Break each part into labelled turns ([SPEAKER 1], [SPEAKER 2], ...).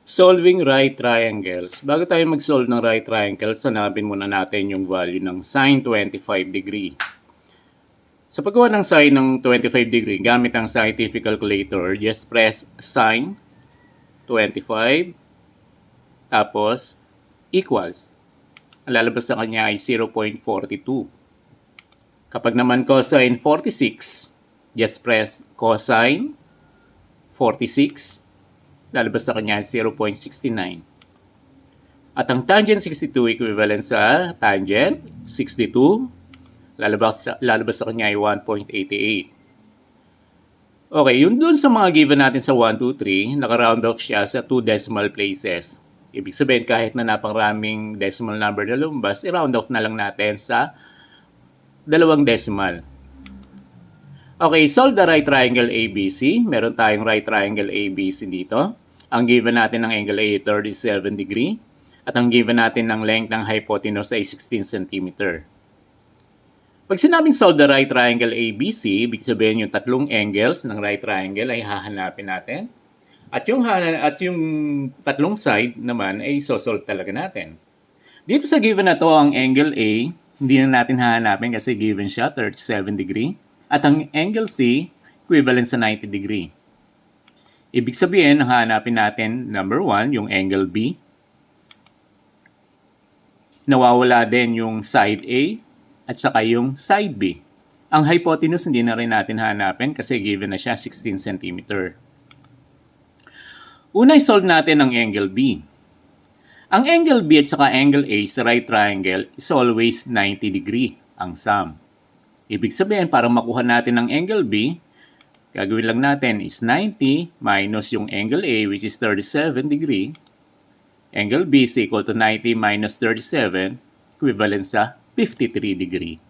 [SPEAKER 1] Solving right triangles. Bago tayo mag-solve ng right triangles, hanapin muna natin yung value ng sine 25 degree. Sa paggawa ng sine ng 25 degree, gamit ang scientific calculator, just press sine 25, tapos equals. Ang lalabas sa kanya ay 0.42. Kapag naman cosine 46, just press cosine 46. Lalabas sa kanya 0.69. At ang tangent 62 equivalent sa tangent 62, lalabas sa kanya ay 1.88. Okay, yun dun sa mga given natin sa 1, 2, 3, naka-round off siya sa 2 decimal places. Ibig sabihin, kahit na naparaming decimal number na lumabas, i-round off na lang natin sa 2 decimal. Okay, solve the right triangle ABC. Meron tayong right triangle ABC dito. Ang given natin ng angle A ay 37 degree. At ang given natin ng length ng hypotenuse ay 16 cm. Pag sinabing solve the right triangle ABC, ibig sabihin yung tatlong angles ng right triangle ay hahanapin natin. At yung tatlong side naman ay isosolve talaga natin. Dito sa given na to, ang angle A, hindi na natin hahanapin kasi given siya, 37 degree. At ang angle C, equivalent sa 90 degree. Ibig sabihin, hanapin natin, number 1, yung angle B. Nawawala din yung side A at saka yung side B. Ang hypotenuse hindi na rin natin hanapin kasi given na siya 16 cm. Una, i-solve natin ang angle B. Ang angle B at saka angle A sa right triangle is always 90 degree ang sum. Ibig sabihin, para makuha natin ang angle B, gagawin lang natin is 90 minus yung angle A, which is 37 degree. Angle B is equal to 90 minus 37, equivalent sa 53 degree.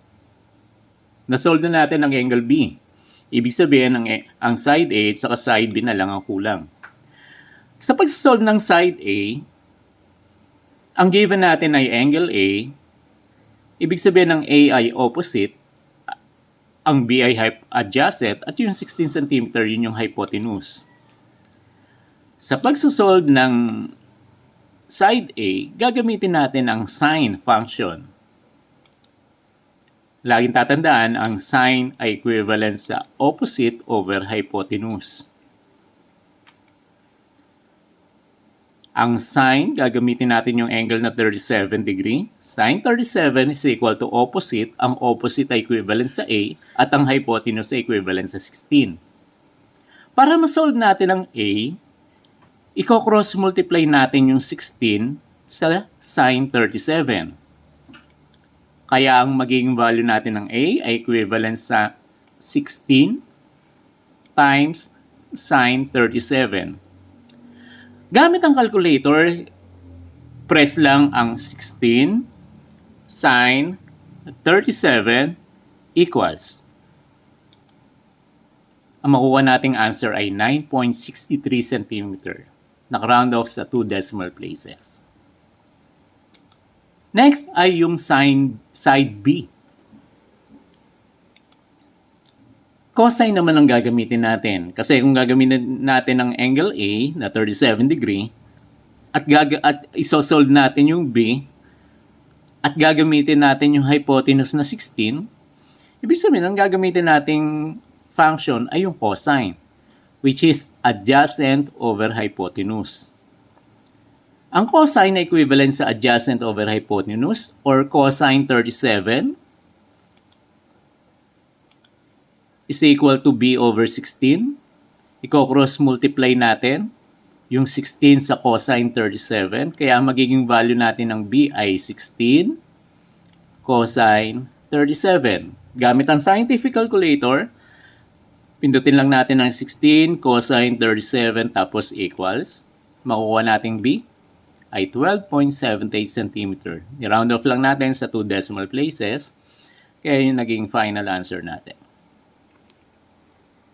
[SPEAKER 1] Nasolve na natin ang angle B. Ibig sabihin, ang side A at saka side B na lang ang kulang. Sa pag-solve ng side A, ang given natin ay angle A. Ibig sabihin, ang A ay opposite, ang B ay adjacent, at yung 16 cm yun yung hypotenuse. Sa pagsusolve ng side A, gagamitin natin ang sine function. Laging tatandaan, ang sine ay equivalent sa opposite over hypotenuse. Ang sine, gagamitin natin yung angle na 37 degree. Sine 37 is equal to opposite. Ang opposite ay equivalent sa A at ang hypotenuse ay equivalent sa 16. Para ma-solve natin ang A, i-cross multiply natin yung 16 sa sine 37. Kaya ang magiging value natin ng A ay equivalent sa 16 times sine 37. Gamit ang calculator, press lang ang 16 sine 37 equals. Ang makuha nating answer ay 9.63 cm. Naka-round off sa 2 decimal places. Next ay yung side B. Cosine naman ang gagamitin natin. Kasi kung gagamitin natin ang angle A na 37 degree at isosolve natin yung B at gagamitin natin yung hypotenuse na 16, ibig sabihin ang gagamitin nating function ay yung cosine, which is adjacent over hypotenuse. Ang cosine ay equivalent sa adjacent over hypotenuse or cosine 37 is equal to B over 16. Iko-cross multiply natin yung 16 sa cosine 37. Kaya ang magiging value natin ng B ay 16 cosine 37. Gamit ang scientific calculator, pindutin lang natin ang 16 cosine 37 tapos equals. Makukuha nating B ay 12.78 cm. I-round off lang natin sa 2 decimal places. Kaya yung naging final answer natin.